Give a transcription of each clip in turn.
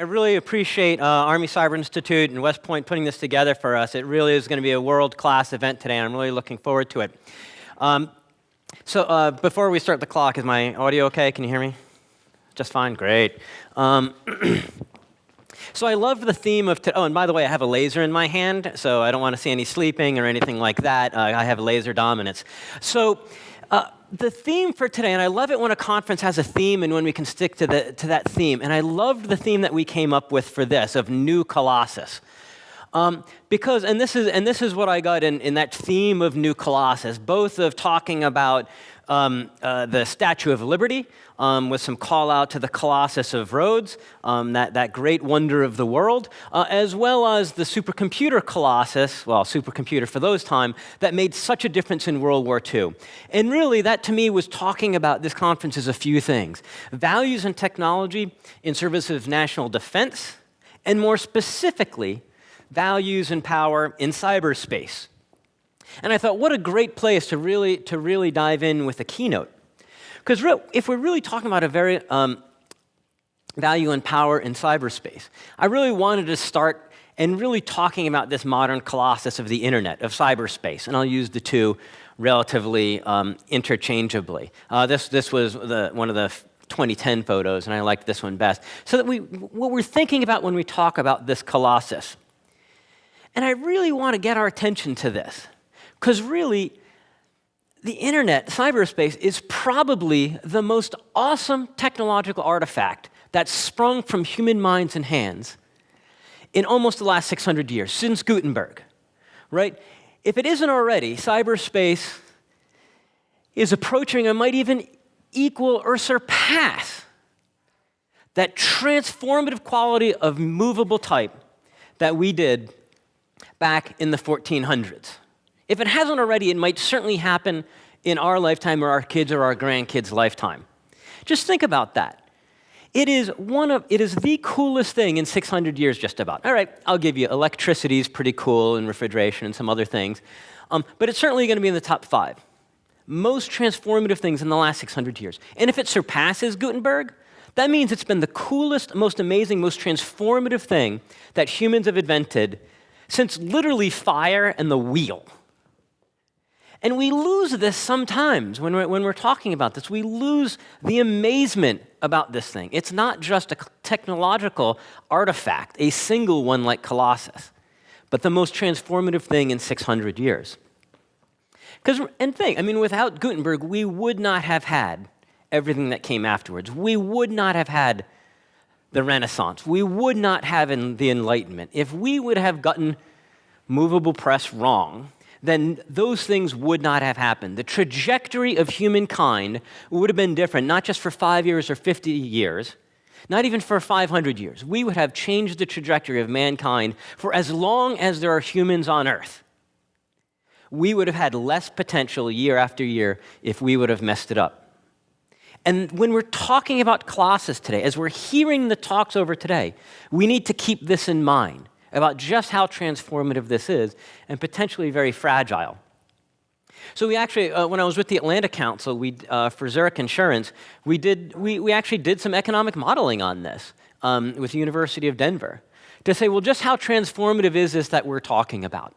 I really appreciate Army Cyber Institute and West Point putting this together for us. It really is going to be a world-class event today, and I'm really looking forward to it. Before we start the clock, is my audio okay? Can you hear me? Just fine? Great. So I love the theme of oh, and by the way, I have a laser in my hand, so I don't want to see any sleeping or anything like that. I have laser dominance. So the theme for today, and I love it when a conference has a theme and when we can stick to that theme, and I loved the theme that we came up with for this, of New Colossus. Because this is what I got in that theme of New Colossus, both of talking about the Statue of Liberty, with some call out to the Colossus of Rhodes, that great wonder of the world, as well as the supercomputer Colossus, well, supercomputer for those time, that made such a difference in World War II. And really, that to me was talking about this conference as a few things: values and technology in service of national defense, and more specifically, values and power in cyberspace. And I thought, what a great place to really dive in with a keynote. Because if we're really talking about a very value and power in cyberspace, I really wanted to start and really talking about this modern colossus of the internet, of cyberspace. And I'll use the two relatively interchangeably. This was one of the 2010 photos, and I liked this one best. So that what we're thinking about when we talk about this colossus. And I really want to get our attention to this. Because really, the internet, cyberspace, is probably the most awesome technological artifact that's sprung from human minds and hands in almost the last 600 years, since Gutenberg, right? If it isn't already, cyberspace is approaching and might even equal or surpass that transformative quality of movable type that we did back in the 1400s. If it hasn't already, it might certainly happen in our lifetime or our kids' or our grandkids' lifetime. Just think about that. It is the coolest thing in 600 years, just about. All right, I'll give you electricity is pretty cool, and refrigeration and some other things, but it's certainly going to be in the top 5. Most transformative things in the last 600 years. And if it surpasses Gutenberg, that means it's been the coolest, most amazing, most transformative thing that humans have invented since literally fire and the wheel. And we lose this sometimes when we're talking about this. We lose the amazement about this thing. It's not just a technological artifact, a single one like Colossus, but the most transformative thing in 600 years. Without Gutenberg, we would not have had everything that came afterwards. We would not have had the Renaissance. We would not have the Enlightenment. If we would have gotten movable press wrong, then those things would not have happened. The trajectory of humankind would have been different, not just for 5 years or 50 years, not even for 500 years. We would have changed the trajectory of mankind for as long as there are humans on Earth. We would have had less potential year after year if we would have messed it up. And when we're talking about Colossus today, as we're hearing the talks over today, we need to keep this in mind about just how transformative this is and potentially very fragile. So we actually, when I was with the Atlanta Council, for Zurich Insurance, we actually did some economic modeling on this with the University of Denver to say, well, just how transformative is this that we're talking about?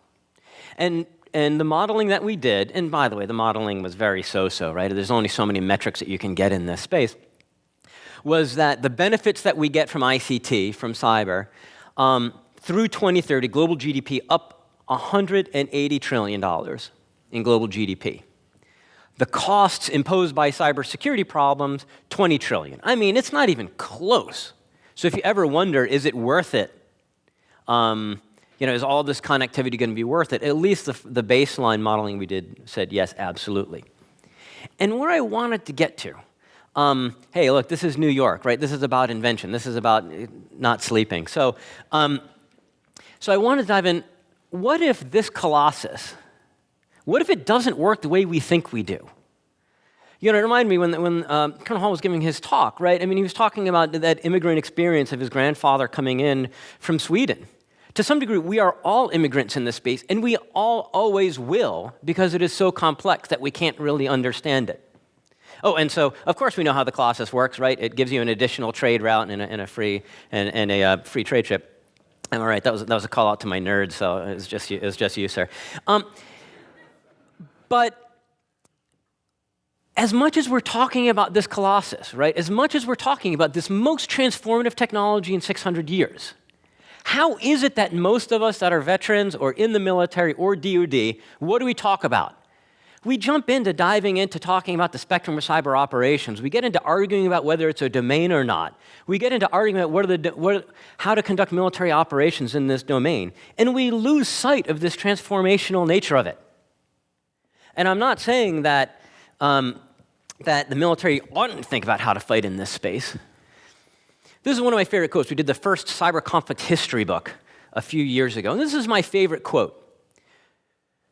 And the modeling that we did, and by the way, the modeling was very so-so, right? There's only so many metrics that you can get in this space, was that the benefits that we get from ICT, from cyber, through 2030, global GDP up $180 trillion in global GDP. The costs imposed by cybersecurity problems, $20 trillion. I mean, it's not even close. So if you ever wonder, is it worth it? Is all this connectivity going to be worth it? At least the baseline modeling we did said yes, absolutely. And where I wanted to get to, hey, look, this is New York, right? This is about invention. This is about not sleeping. So I want to dive in. What if this Colossus, what if it doesn't work the way we think we do? It reminded me when Colonel Hall was giving his talk, right? I mean, he was talking about that immigrant experience of his grandfather coming in from Sweden. To some degree, we are all immigrants in this space, and we all always will, because it is so complex that we can't really understand it. Oh, and so, of course, we know how the Colossus works, right? It gives you an additional trade route and a free trade ship. Am I right? That was a call out to my nerds, so it was just you, sir. But as much as we're talking about this Colossus, right? As much as we're talking about this most transformative technology in 600 years, how is it that most of us that are veterans or in the military or DoD, what do we talk about? We jump into diving into talking about the spectrum of cyber operations. We get into arguing about whether it's a domain or not. We get into arguing about how to conduct military operations in this domain. And we lose sight of this transformational nature of it. And I'm not saying that that the military oughtn't think about how to fight in this space. This is one of my favorite quotes. We did the first cyber conflict history book a few years ago. And this is my favorite quote.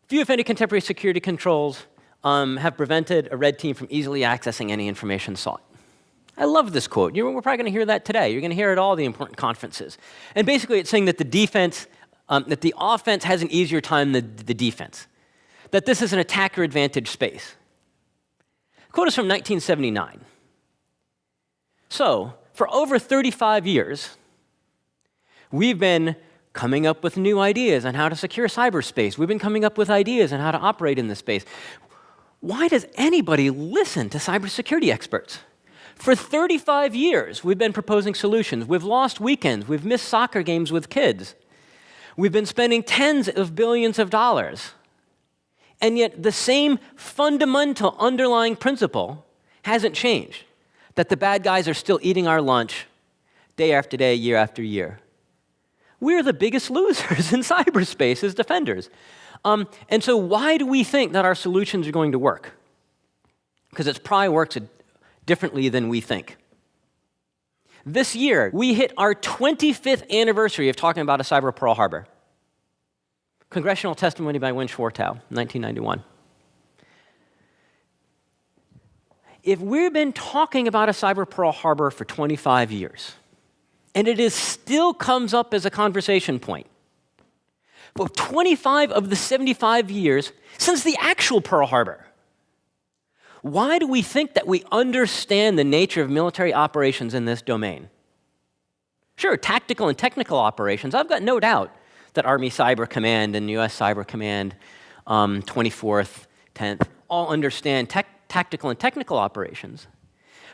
Few, if any, contemporary security controls have prevented a red team from easily accessing any information sought. I love this quote. We're probably going to hear that today. You're going to hear it at all the important conferences. And basically, it's saying that that the offense has an easier time than the defense. That this is an attacker advantage space. The quote is from 1979. So, for over 35 years, we've been coming up with new ideas on how to secure cyberspace. We've been coming up with ideas on how to operate in this space. Why does anybody listen to cybersecurity experts? For 35 years, we've been proposing solutions. We've lost weekends. We've missed soccer games with kids. We've been spending tens of billions of dollars. And yet the same fundamental underlying principle hasn't changed, that the bad guys are still eating our lunch day after day, year after year. We're the biggest losers in cyberspace as defenders. And so why do we think that our solutions are going to work? Because it probably works differently than we think. This year, we hit our 25th anniversary of talking about a cyber Pearl Harbor. Congressional testimony by Win Schwartau, 1991. If we've been talking about a cyber Pearl Harbor for 25 years, and it still comes up as a conversation point, but 25 of the 75 years since the actual Pearl Harbor, why do we think that we understand the nature of military operations in this domain? Sure, tactical and technical operations, I've got no doubt that Army Cyber Command and US Cyber Command, 24th, 10th, all understand tactical and technical operations.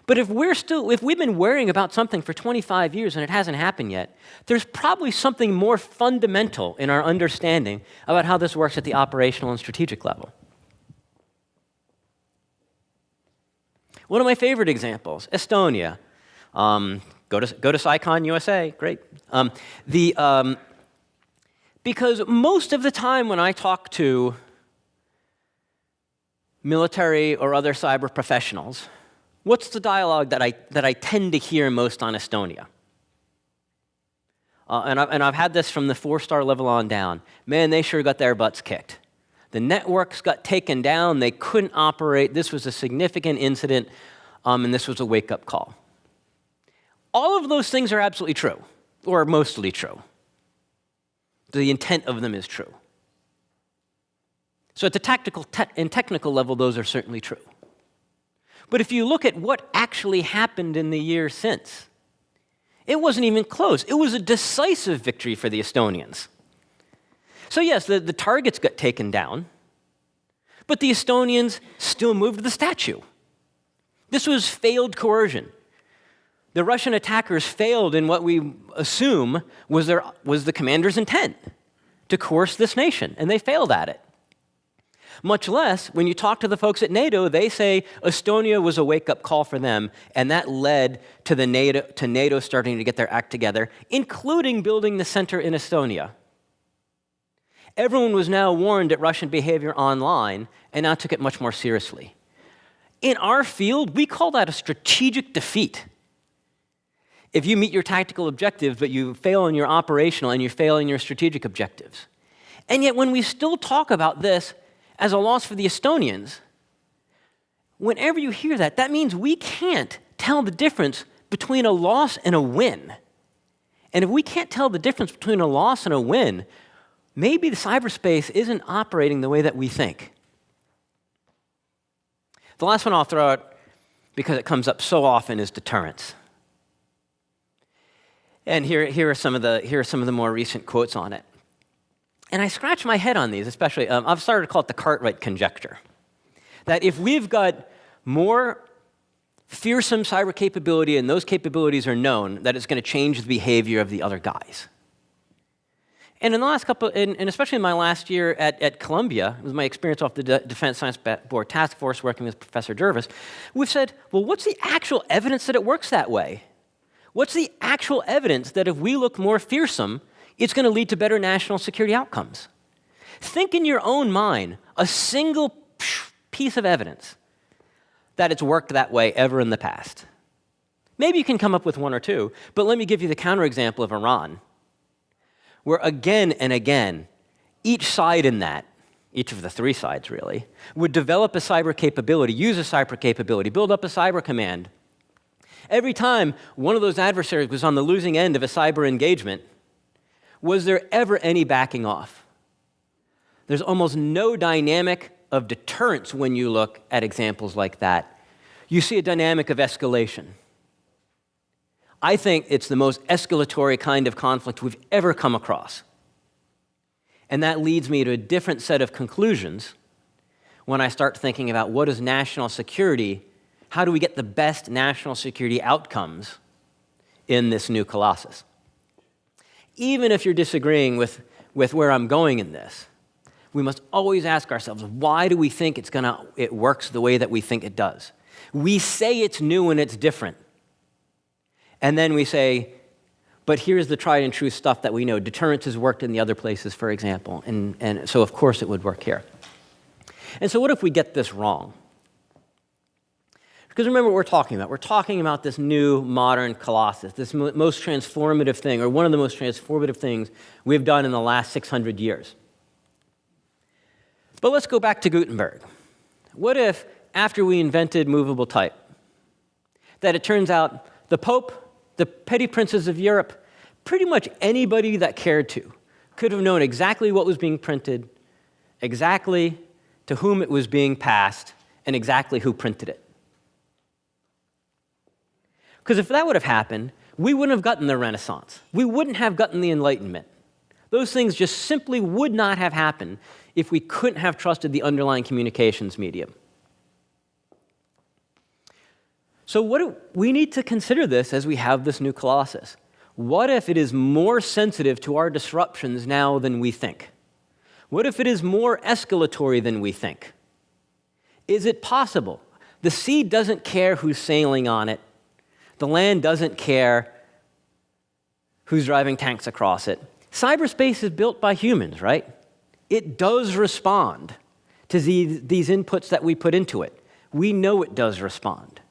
But if we've been worrying about something for 25 years and it hasn't happened yet, there's probably something more fundamental in our understanding about how this works at the operational and strategic level. One of my favorite examples, Estonia. Go to SciCon USA, great. Because most of the time when I talk to military or other cyber professionals, what's the dialogue that I tend to hear most on Estonia? And I've had this from the 4-star level on down. Man, they sure got their butts kicked. The networks got taken down. They couldn't operate. This was a significant incident, and this was a wake-up call. All of those things are absolutely true, or mostly true. The intent of them is true. So at the tactical and technical level, those are certainly true. But if you look at what actually happened in the year since, it wasn't even close. It was a decisive victory for the Estonians. So yes, the targets got taken down, but the Estonians still moved the statue. This was failed coercion. The Russian attackers failed in what we assume was the commander's intent, to coerce this nation, and they failed at it. Much less, when you talk to the folks at NATO, they say Estonia was a wake-up call for them, and that led to NATO starting to get their act together, including building the center in Estonia. Everyone was now warned at Russian behavior online, and now took it much more seriously. In our field, we call that a strategic defeat. If you meet your tactical objectives, but you fail in your operational and you fail in your strategic objectives. And yet when we still talk about this as a loss for the Estonians, whenever you hear that, that means we can't tell the difference between a loss and a win. And if we can't tell the difference between a loss and a win, maybe the cyberspace isn't operating the way that we think. The last one I'll throw out because it comes up so often, is deterrence. And here are some of the more recent quotes on it. And I scratch my head on these, especially. I've started to call it the Cartwright conjecture. That if we've got more fearsome cyber capability and those capabilities are known, that it's going to change the behavior of the other guys. And in the last couple, and especially in my last year at Columbia, with my experience off the Defense Science Board Task Force working with Professor Jervis, we've said, well, what's the actual evidence that it works that way? What's the actual evidence that if we look more fearsome, it's going to lead to better national security outcomes? Think in your own mind a single piece of evidence that it's worked that way ever in the past. Maybe you can come up with one or two, but let me give you the counterexample of Iran, where again and again, each side in that, each of the three sides really, would develop a cyber capability, use a cyber capability, build up a cyber command. Every time one of those adversaries was on the losing end of a cyber engagement, was there ever any backing off? There's almost no dynamic of deterrence when you look at examples like that. You see a dynamic of escalation. I think it's the most escalatory kind of conflict we've ever come across. And that leads me to a different set of conclusions when I start thinking about what is national security, how do we get the best national security outcomes in this new Colossus? Even if you're disagreeing with where I'm going in this, we must always ask ourselves, why do we think it works the way that we think it does? We say it's new and it's different. And then we say, but here's the tried and true stuff that we know. Deterrence has worked in the other places, for example, and so of course it would work here. And so what if we get this wrong? Because remember what we're talking about. We're talking about this new modern Colossus, this most transformative thing, or one of the most transformative things we've done in the last 600 years. But let's go back to Gutenberg. What if, after we invented movable type, that it turns out the Pope, the petty princes of Europe, pretty much anybody that cared to, could have known exactly what was being printed, exactly to whom it was being passed, and exactly who printed it? Because if that would have happened, we wouldn't have gotten the Renaissance. We wouldn't have gotten the Enlightenment. Those things just simply would not have happened if we couldn't have trusted the underlying communications medium. So we need to consider this as we have this new Colossus. What if it is more sensitive to our disruptions now than we think? What if it is more escalatory than we think? Is it possible? The sea doesn't care who's sailing on it. The land doesn't care who's driving tanks across it. Cyberspace is built by humans, right? It does respond to these inputs that we put into it. We know it does respond.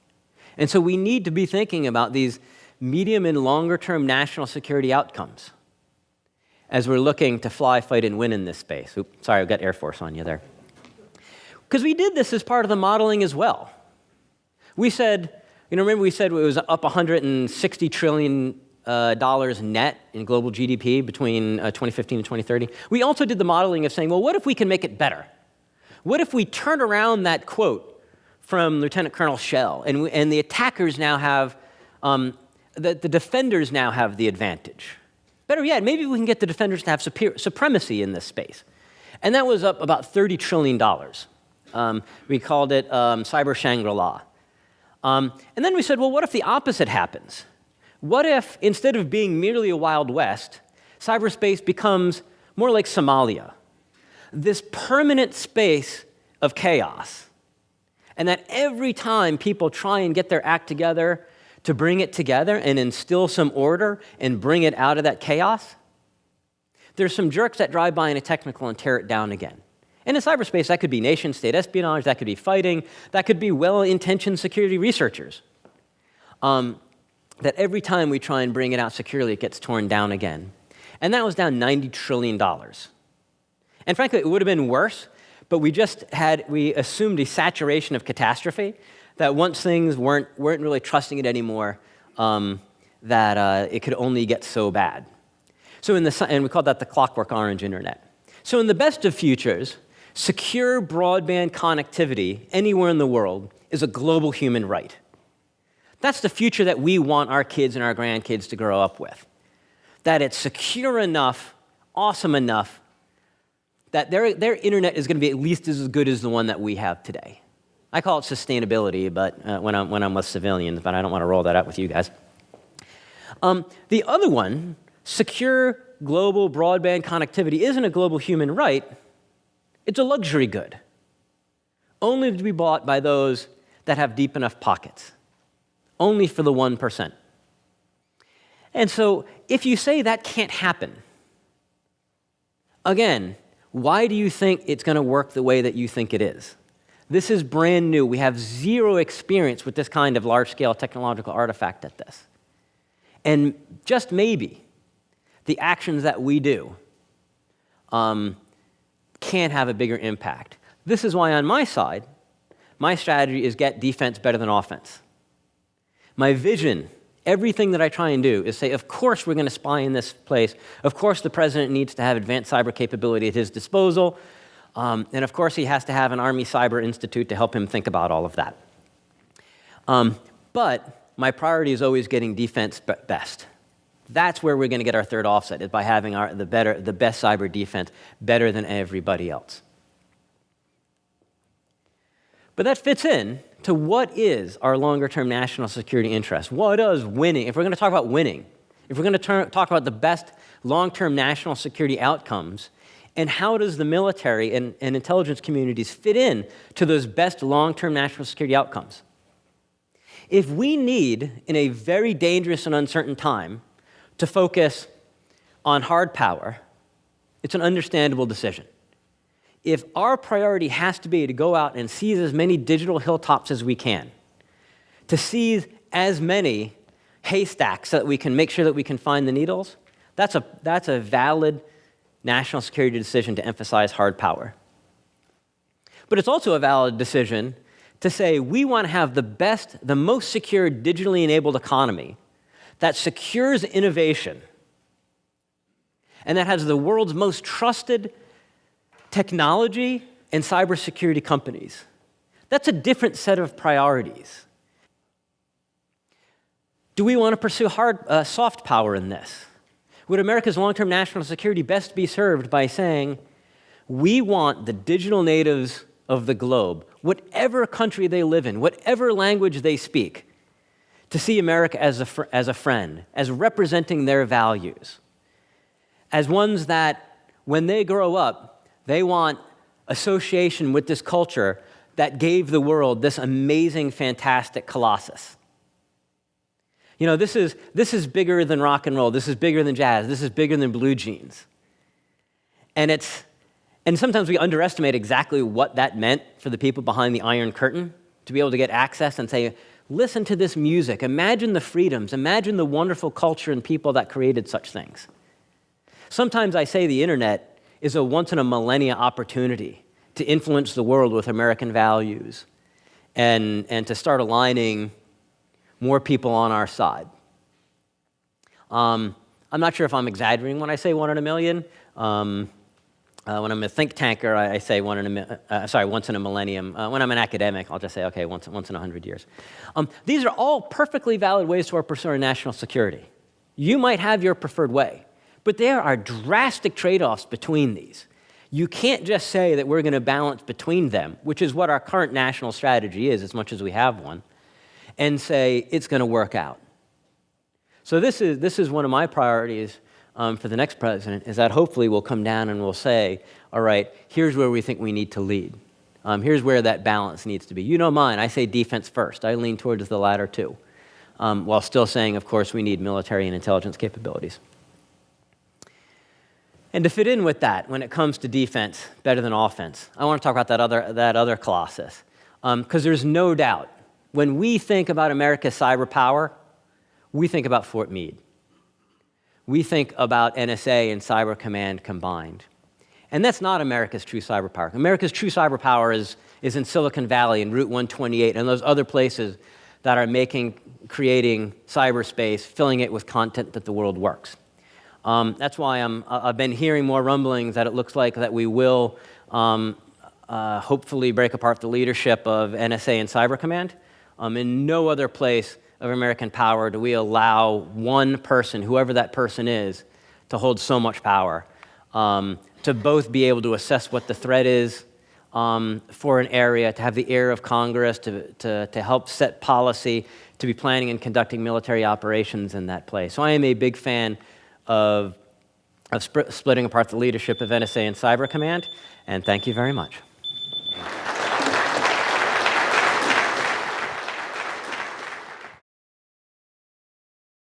And so we need to be thinking about these medium and longer term national security outcomes as we're looking to fly, fight, and win in this space. Oops, sorry, I've got Air Force on you there. Because we did this as part of the modeling as well. We said, remember we said it was up $160 trillion net in global GDP between 2015 and 2030. We also did the modeling of saying, well, what if we can make it better? What if we turn around that quote from Lieutenant Colonel Schell, and the attackers now have, the defenders now have the advantage? Better yet, maybe we can get the defenders to have supremacy in this space. And that was up about $30 trillion. We called it Cyber Shangri-La. And then we said, well, what if the opposite happens? What if, instead of being merely a Wild West, cyberspace becomes more like Somalia, this permanent space of chaos, and that every time people try and get their act together to bring it together and instill some order and bring it out of that chaos, there's some jerks that drive by in a technical and tear it down again. And in cyberspace, that could be nation-state espionage, that could be fighting, that could be well-intentioned security researchers. That every time we try and bring it out securely, it gets torn down again. And that was down $90 trillion. And frankly, it would have been worse, but we assumed a saturation of catastrophe, that once things weren't really trusting it anymore, that it could only get so bad. So and we called that the Clockwork Orange Internet. So in the best of futures, secure broadband connectivity anywhere in the world is a global human right. That's the future that we want our kids and our grandkids to grow up with. That it's secure enough, awesome enough, that their internet is going to be at least as good as the one that we have today. I call it sustainability, but when I'm with civilians, but I don't want to roll that out with you guys. The other one, secure global broadband connectivity, isn't a global human right. It's a luxury good, only to be bought by those that have deep enough pockets, only for the 1%. And so if you say that can't happen, again, why do you think it's going to work the way that you think it is? This is brand new. We have zero experience with this kind of large-scale technological artifact at this. And just maybe the actions that we do can have a bigger impact. This is why on my side, my strategy is get defense better than offense. My vision, everything that I try and do is say, of course we're going to spy in this place. Of course the president needs to have advanced cyber capability at his disposal. And of course he has to have an Army Cyber Institute to help him think about all of that. But my priority is always getting defense best. That's where we're going to get our third offset, is by having the best cyber defense better than everybody else. But that fits in to what is our longer-term national security interest. What does winning, if we're going to talk about winning, if we're going to talk about the best long-term national security outcomes, and how does the military and intelligence communities fit in to those best long-term national security outcomes? If we need, in a very dangerous and uncertain time, to focus on hard power, it's an understandable decision. If our priority has to be to go out and seize as many digital hilltops as we can, to seize as many haystacks so that we can make sure that we can find the needles, that's a valid national security decision to emphasize hard power. But it's also a valid decision to say we want to have the best, the most secure digitally enabled economy that secures innovation and that has the world's most trusted technology and cybersecurity companies. That's a different set of priorities. Do we want to pursue soft power in this? Would America's long-term national security best be served by saying, we want the digital natives of the globe, whatever country they live in, whatever language they speak, to see America as a friend, as representing their values, as ones that, when they grow up, they want association with this culture that gave the world this amazing, fantastic Colossus. You know, this is bigger than rock and roll. This is bigger than jazz. This is bigger than blue jeans. And sometimes we underestimate exactly what that meant for the people behind the Iron Curtain, to be able to get access and say, listen to this music. Imagine the freedoms. Imagine the wonderful culture and people that created such things. Sometimes I say the internet is a once-in-a-millennia opportunity to influence the world with American values and to start aligning more people on our side. I'm not sure if I'm exaggerating when I say 1 in a million. When I'm a think tanker, I say once in a millennium. When I'm an academic, I'll just say, okay, once in 100 years. These are all perfectly valid ways to pursue our national security. You might have your preferred way, but there are drastic trade-offs between these. You can't just say that we're going to balance between them, which is what our current national strategy is, as much as we have one, and say it's going to work out. So this is one of my priorities for the next president, is that hopefully we'll come down and we'll say, all right, here's where we think we need to lead. Here's where that balance needs to be. You know mine, I say defense first. I lean towards the latter too, while still saying, of course, we need military and intelligence capabilities. And to fit in with that, when it comes to defense better than offense, I want to talk about that other Colossus. Because there's no doubt, when we think about America's cyber power, we think about Fort Meade. We think about NSA and Cyber Command combined. And that's not America's true cyber power. America's true cyber power is in Silicon Valley and Route 128 and those other places that are creating cyberspace, filling it with content that the world works. That's why I've been hearing more rumblings that it looks like that we will hopefully break apart the leadership of NSA and Cyber Command. In no other place of American power do we allow one person, whoever that person is, to hold so much power, to both be able to assess what the threat is for an area, to have the ear of Congress, to help set policy, to be planning and conducting military operations in that place. So I am a big fan of splitting apart the leadership of NSA and Cyber Command, and thank you very much.